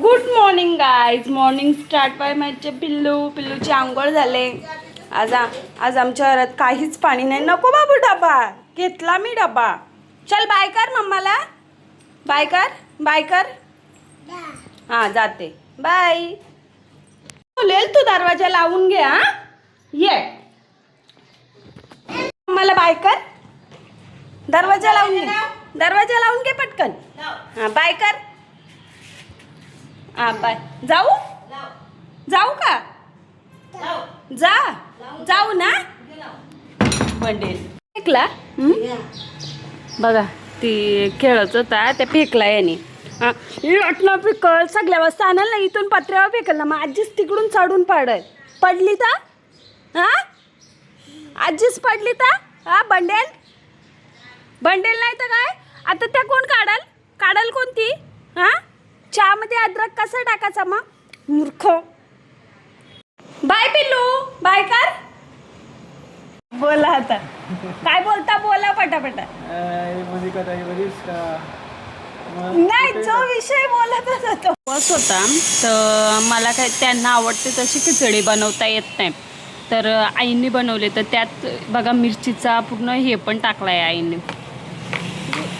Good morning guys. Morning start by माझे पिल्लूची आंघोळ झाले. आज आमच्या घरात काहीच पाणी नाही. नको बाबू डबा घेतला मी डबा. चल बाय कर मम्माला. बाय कर. हा जाते बाय. बोलेल तू दरवाजा लावून घे. हा ये मला बाय कर. दरवाजा लावून घे पटकन. हा बाय कर. हा बाय. जाऊ का? जाऊ ना. बंडेल फेकला. बघा ती खेळत होता ते फेकला याने. लटणं फेकल सगळ्या वाजता आणाल ना. इथून पत्र्यावर फेकल ना. मग आजीच तिकडून चढून पडली तर हा आजीच पडली तर हा बंडेल नाही तर काय. आता त्या कोण काढाल कोणती. हा चहामध्ये अद्रक कसा टाकायचा मग. मूर्ख. बाय पिल्लू बाय कर. बोला आता काय बोलता. बोला पटापटा. नाही जो विषय बोलत होता तो बस होता. तर मला काय त्यांना आवडते तशी खिचडी बनवता येत नाही. तर आईंनी बनवले. तर त्यात बघा मिरचीचा पूर्ण हे पण टाकला आहे आईने.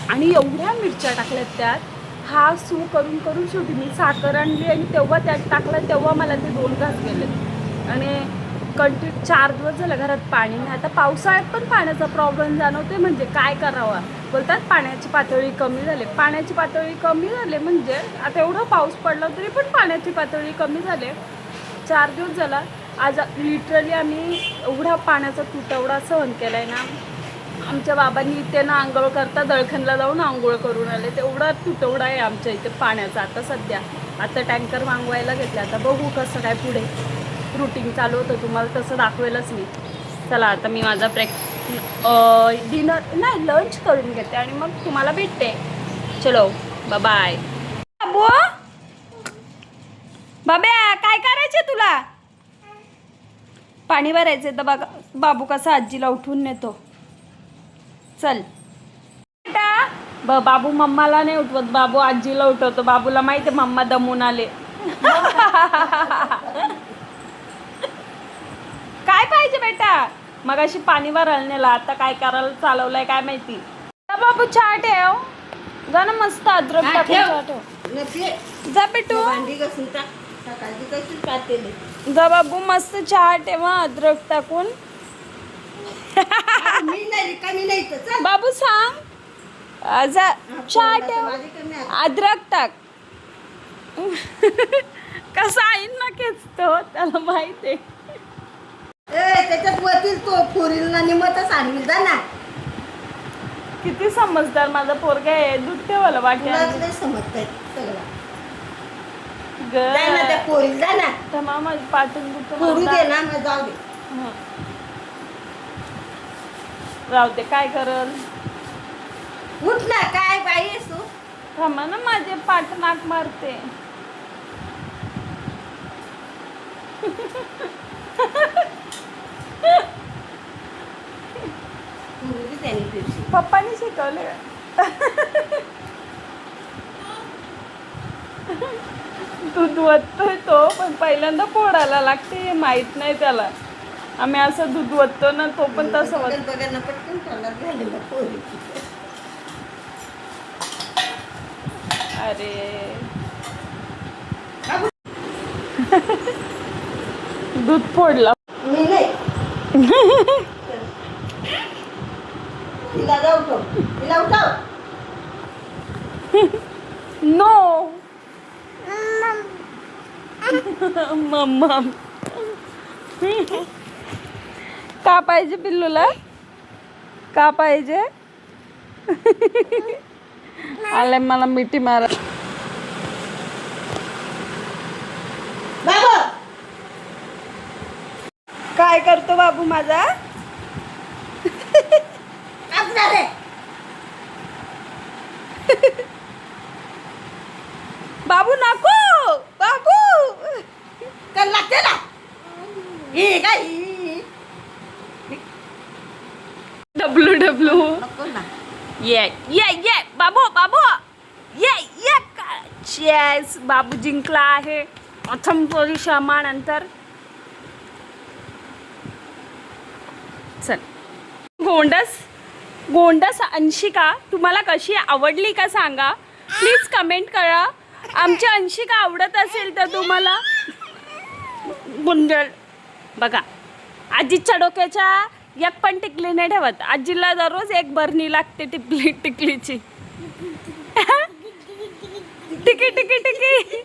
आणि एवढ्या मिरच्या टाकल्यात त्यात. हा सू करून शेवटी मी साखर आणली आणि तेव्हा त्यात टाकलं. तेव्हा मला ते 2 घास गेले. आणि कंटिन्यू 4 दिवस झालं घरात पाणी नाही. आता पावसाळ्यात पण पाण्याचा प्रॉब्लेम जाणवते. म्हणजे काय करावा. बोलतात पाण्याची पातळी कमी झाली. म्हणजे आता एवढं पाऊस पडला तरी पण पाण्याची पातळी कमी झाली. 4 दिवस झाला. आज लिटरली आम्ही एवढा पाण्याचा तुटवडा सहन केला आहे ना. आमच्या बाबांनी इथे ना आंघोळ करता दळखंडला जाऊन आंघोळ करून आले. तेवढा तुटवडा आहे आमच्या इथे पाण्याचा आता सध्या. आता टँकर मागवायला घेतले. आता बघू कसं काय पुढे रुटीन चालू होतं. तुम्हाला तसं दाखवेलच मी. चला आता मी माझा डिनर नाही लंच करून घेते आणि मग तुम्हाला भेटते. चलो बाय. बाब्या काय करायचे तुला. पाणी भरायचे तर बघा बाबू कसा आजीला उठून नेतो. चल बाबू मम्माला नाही उठवत. बाबू आजीला उठवतो. बाबूला माहिती आहे मम्मा दमून आले. काय पाहिजे बेटा. मग अशी पाणी भरायला नेला. आता काय करायला चालवलंय काय माहिती. बाबू चहा ठेव. जा ना मस्त अद्रक टाकून चहा ठेव. जा बेटू. जा बाबू मस्त चहा ठेवा अद्रक टाकून. बाबू सांग. जा चहा ठेव अद्रक टाक. कसा आईन ना खेचतो त्याला माहित आहे. त्याच्यात वरती तो फोरील ना निमतच आणून जा ना. किती समजदार माझा पोरगा आहे. दूध ठेवायला वाटत समजताय सगळं. जा ना त्या फोरील जा ना. तर माझी पाठून फोडू दे ना मग जाऊ दे. राहू दे काय करल. उठ ना काय बाई आहेस तू. थांबा ना माझे पाठ नाक मारते. पप्पानी शिकवले. दूध ओततोय तो पण पहिल्यांदा फोडायला लागते. माहित नाही त्याला. आम्ही असं दूध ओततो ना तो पण तसं बघा पटकन तोंडात घालेलं पोरीची. अरे दूध फोडला. मी नाही. तिला जाऊ तिला उठव. No mamma. का पाहिजे पिल्लूला. का पाहिजे. आले मला मिठी मारा. बाबू काय करतो बाबू माझा. बाबू नको. बाबू कर लागते ना. ही काय डब्ल्यू नको ना. ये बाबू येस, बाबू जिंकला आहे प्रथम परिश्रमानंतर. चल, गोंडस अंशिका तुम्हाला कशी आवडली का सांगा, प्लीज कमेंट करा. आमची अंशिका आवडत असेल तर तुम्हाला गुंडल. बघा, आजीच्या डोक्याच्या एक पण टिकली नाही ठेवत. आजीला दररोज एक बरणी लागते टिकलीची. टिकी टिकी टिकी.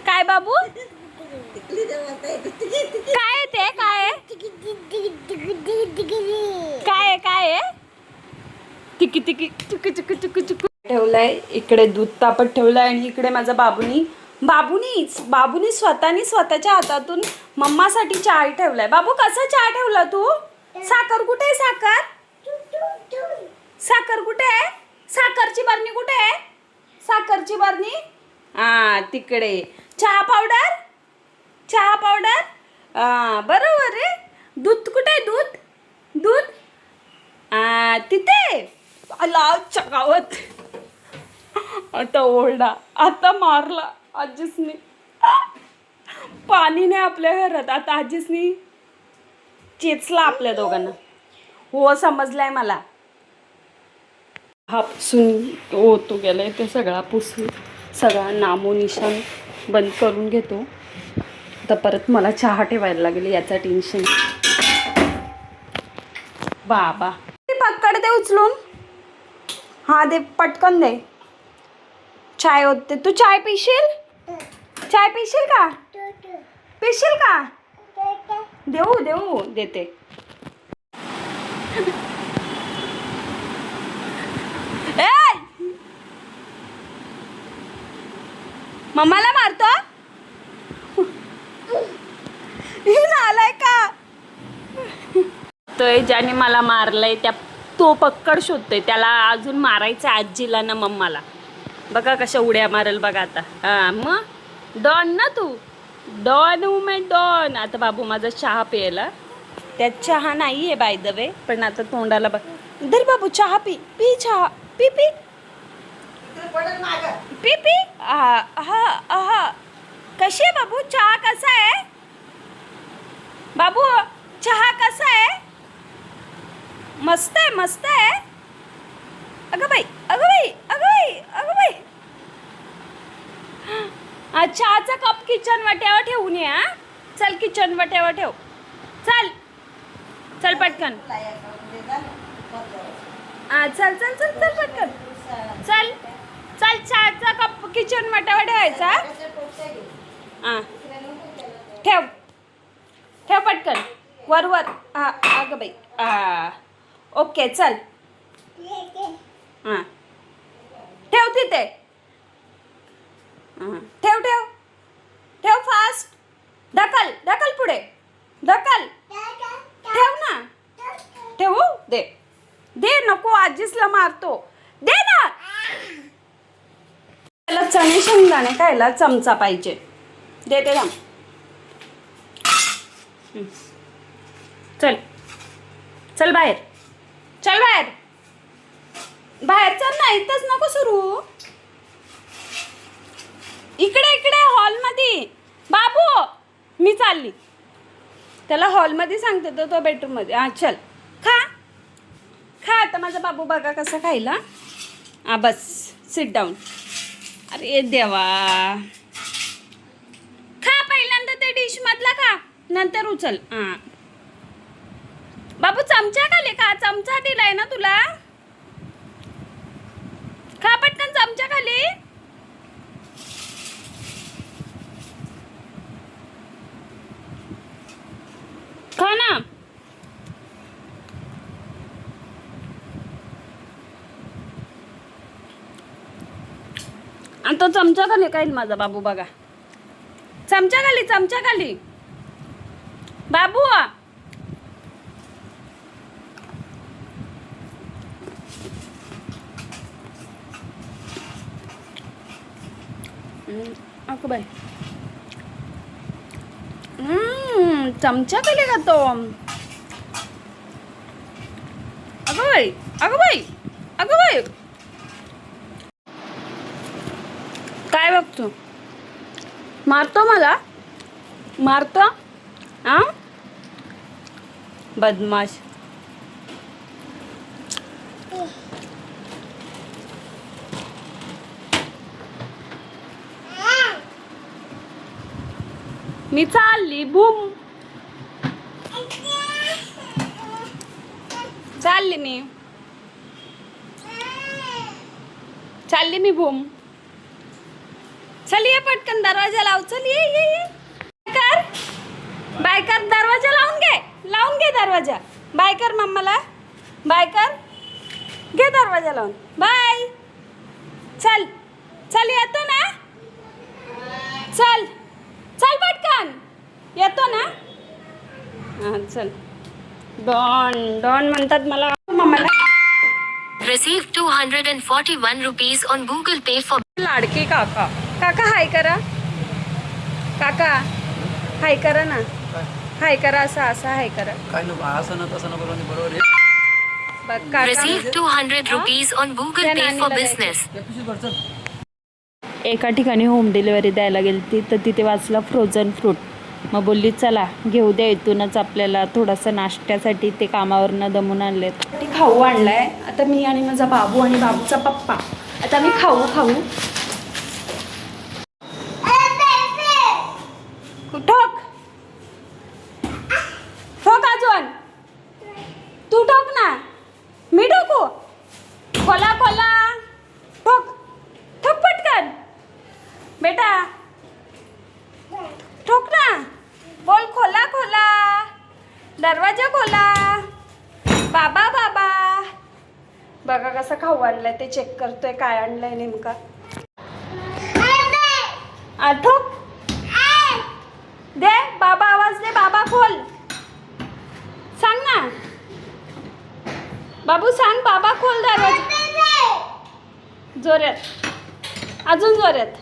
काय बाबू, काय ते काय काय काय टिकी टिकी टिकी टिकी टिकी टिकी ठेवलंय. इकडे दूध तापत ठेवलंय आणि इकडे माझा बाबूनी स्वतःच्या हातातून मम्मासाठी चहा ठेवलाय. बाबू कसा चहा ठेवला तू? साखर कुठे आहे? साखर कुठे आहे? साखरची बरणी कुठे आहे? साखरची बरणी हा तिकडे. चहा पावडर बरोबर रे. दूध कुठे आहे? दूध तिथे. आला चकावत. आता ओरडा, आता मारला आजीसनी. पाणी नाही आपल्या घरात. आता आजीसनी चेचला आपल्या दोघांना. हो समजलाय मला. हा पुसून तो गेलाय ते सगळा पुसून सगळा नामोनिशान बंद करून घेतो. आता परत मला चहा ठेवायला लागेल याचा टेन्शन. बाबा पक्कड दे उचलून. हा दे पटकन दे. चाय होते. तू चाय पिशील का? देऊ देते. मम्माला मारतो. आलाय का तो ज्याने मला मारलंय तो पक्कड शोधतोय. त्याला अजून मारायचं आजीला ना मम्माला. बघा कशा उड्या मारेल बघा आता. हा मग डॉन ना तू. Don women don. आता बाबू माझा चहा प्यायला. त्यात चहा नाही आहे बाय द वे, पण आता तोंडाला बघ. धर बाबू चहा पी चहा पी. हा कशी आहे बाबू? चहा कसा आहे बाबू? चहा कसा आहे? मस्त आहे. अगं बाई. चहाचा कप किचन वाट्यावर ठेवून ये. चल किचन वाट्यावर ठेव. चल पटकन. चल पटकन. चल चहाचा कप किचन वाट्यावर ठेवायचा. ठेव पटकन वर. अगं बाई. ओके चल. हां ठेव तिथे. ठेव फास्ट. ढकल पुढे. ठेव ना. ठेवू दे नको. आजीसला मारतो. दे ना. त्याला चणे शेंगदाणे खायला चमचा पाहिजे. देते ना. चल बाहेर. चल ना. इथंच नको सुरू. इकडे हॉलमध्ये. बाबू मी चालली. त्याला हॉलमध्ये सांगते तो बेडरूममध्ये. हां चल खा. आता माझा बाबू बघा कसा खायला. बस सिट डाऊन. अरे देवा. खा पहिल्यांदा ते डिश मधला खा, नंतर उचल. बाबू चमचा खाली का? चमचा दिलाय ना तुला. खा पटकन चमचा खाली. खा ना. आणि तो चमचा खाली खाईल माझा बाबू बघा. चमचा खाली बाबू. अगं बाई. चमचा खाली खातो. अगं बाई. काय बघतो? मारतो मला? मारतो? आ बदमाश. मी चालली बूम. चालली मी बूम. चल ये पटकन दरवाजा लाव. चल ये बाय कर दरवाजा लावून घे दरवाजा. बाय कर मम्माला. बाय कर. घे दरवाजा लावून. बाय. चल येतो ना. चल पटकन येतो ना. हां चल. डॉन म्हणतात मला मम्माला. Received 241 rupees on Google Pay for लाडके काका हाय करा. काका हाय करा ना. हाय करा. असं हाय करा. काय नको असं ना तसं नको बरोबर आहे. बघ काका. received 200 rupees on Google Pay for business. एका ठिकाणी होम डिलिव्हरी द्यायला गेली तर तिथे वाचला फ्रोझन फ्रूट. मग बोलली चला घेऊ द्या इथूनच आपल्याला थोडासा नाश्त्यासाठी. ते कामावरनं दमून आणले. खाऊ आणलाय. आता मी आणि माझा बाबू आणि बाबूचा पप्पा आता मी खाऊ. ठोक अजून. तू ठोक ना. मी ठोकू. खोला ठोक पटकन बेटा. ठोक ना. बोल खोला दरवाजा खोला. बाबा बघा कसं खाऊ आणलंय. ते चेक करतोय काय आणलंय नेमका. ठोक दे. बाबा आवाज दे. बाबा खोल. सांग ना बाबू. सांग बाबा खोल दरवाजा. जोरात. अजून जोरात.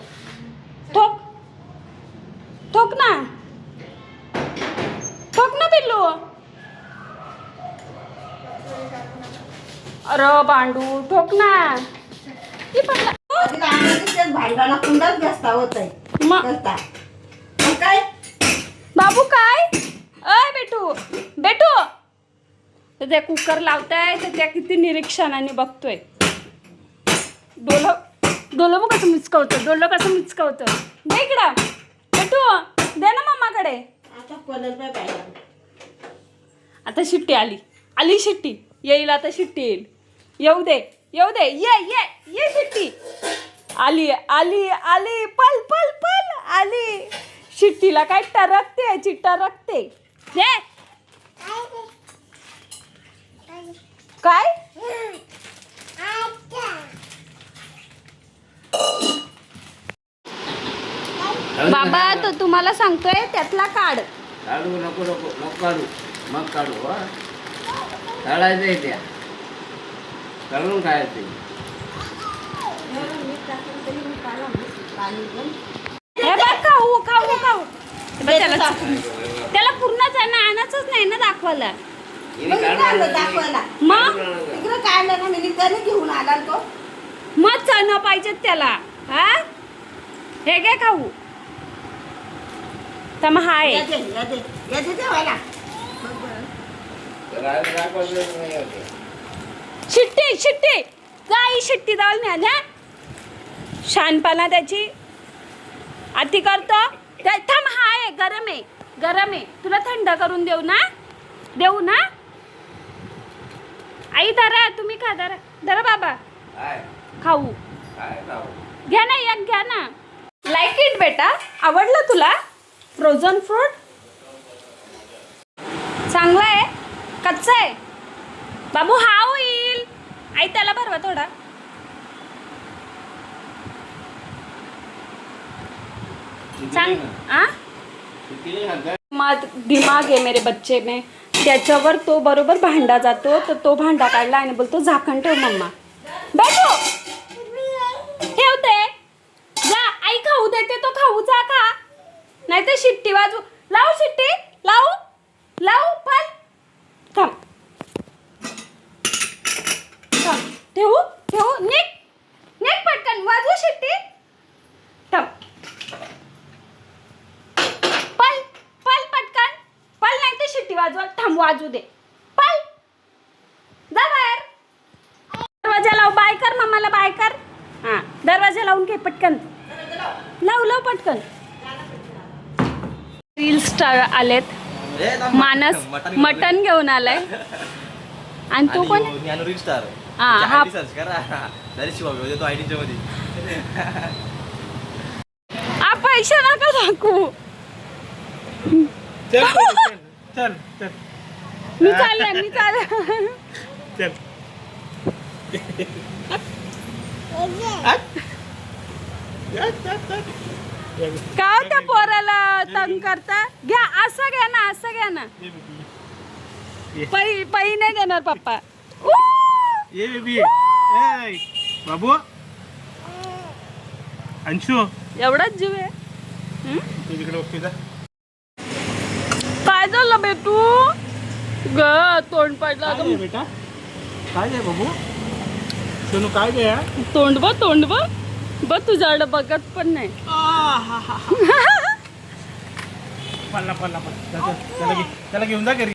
ठोक ना पिल्लू. अरे बांडू ठोक ना. भांडाला कुंडाच जास्त होत आहे. मग काय बाबू काय. अय बेटू तर त्या कुकर लावताय तर त्या किती निरीक्षणाने बघतोय. डोलं बघ कसं मिचकवतं. दे इकडं बेटू. दे ना मम्माकडे. आता शिट्टी आली शिट्टी येईल. आता शिट्टी येईल. येऊ दे ये शिट्टी. आली पल आली. शिट्टीला काय टरकते. दे काय. बाबा तो तुम्हाला सांगतोय त्यातला काढ. काढू नको काढू. मग काढू. काढायचं त्या काढून खायचं. हे बघ खाऊ. त्याला पूर्णच आहे ना. आणायचंच नाही ना दाखवायला. दाखवायला मग इकडे काढलं ना. मी त्याने घेऊन आला तो. मग चण पाहिजेत त्याला. हा हे घे खाऊ. तर मग हाय ठेवायला. शिट्टी जाई. शिट्टी दाल न्या. शानपणा त्याची अति करतो. थांब. हाय गरम आहे. तुला थंड करून देऊ ना. आई धरा. तुम्ही खा. धरा बाबा खाऊ. घ्या ना. लाईक इट बेटा. आवडलं तुला फ्रोझन फ्रूट? चांगला आहे. कच्चा आहे बाबू. हा होईल. आई त्याला भरवा थोडा. दिमाग आहे मेरे बच्चे में. त्याच्यावर तो बरोबर भांडा जातो. तर तो भांडा काढला आणि बोलतो झाकण ठेव मम्मा. बैठो. ठेवते. जा आई खाऊ देते तो खाऊ जा का. नाही तर शिट्टी वाजू. लावू शिट्टी. लावू पण थांब. ठेवू. निक पटकन वाजवू शिट्टी. ड्रम वाजू दे. पळ जा बाहेर. दरवाजा लाव. बाय कर मम्माला. बाय कर. हा दरवाजा लावून घे पटकन. लाव पटकन. रील स्टार आलेत. मानस मटन घेऊन आलाय. आणि तू पण रील स्टार. हा सर्च करा. तो आयडीच्या मध्ये. पैसे नका दाखवू. चल चल चल मी चालले. चल. का त्या पोराला तंग करता. घ्या असं घ्या ना. पै नाही देणार पप्पा. ये बेबी. बाबू अंशू एवढाच जीव आहे. तिकडे बघते का. काय झालं बेटू. ग तोंड पडलं. बेटा काय आहे बाबू. सोनू काय घ्या. तोंड बघ तुझ्याकडे बघत पण नाही. पडला त्याला घेऊन जा घरी.